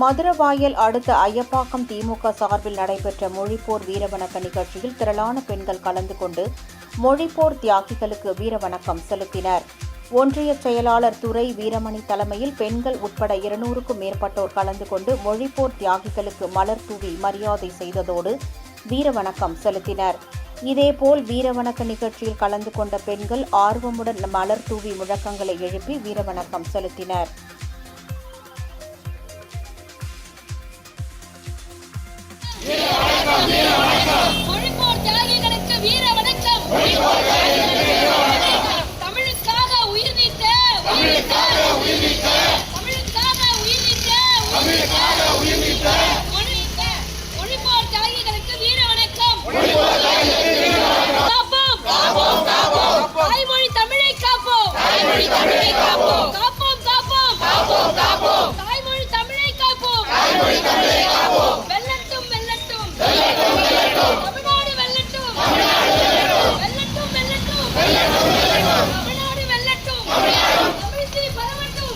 மதுரவாயல் அடுத்த ஐயப்பாக்கம் திமுக சார்பில் நடைபெற்ற மொழிப்போர் வீரவணக்க நிகழ்ச்சியில் திரளான பெண்கள் கலந்து கொண்டு மொழிப்போர் தியாகிகளுக்கு வீரவணக்கம் செலுத்தினர். ஒன்றிய செயலாளர் துரை வீரமணி தலைமையில் பெண்கள் உட்பட 200க்கும் மேற்பட்டோர் கலந்து கொண்டு மொழிப்போர் தியாகிகளுக்கு மலர் தூவி மரியாதை செய்ததோடு வீரவணக்கம் செலுத்தினர். இதேபோல் வீரவணக்க நிகழ்ச்சியில் கலந்து கொண்ட பெண்கள் ஆர்வமுடன் மலர் தூவி முழக்கங்களை எழுப்பி வீரவணக்கம் செலுத்தினர். மொழிப்போர் தியாகிகளுக்கு வீர வணக்கம். தமிழுக்காக உயிர் நீத்த மொழிப்போர் தியாகிகளுக்கு வீர வணக்கம். தாய்மொழி தமிழை காப்போம். காப்போம் தாய்மொழி தமிழை காப்போம். தமிழ்நாடு வெல்லட்டும். தமிழ்நாடு வெல்லட்டும். தமிழ்த்தி பரவட்டும்.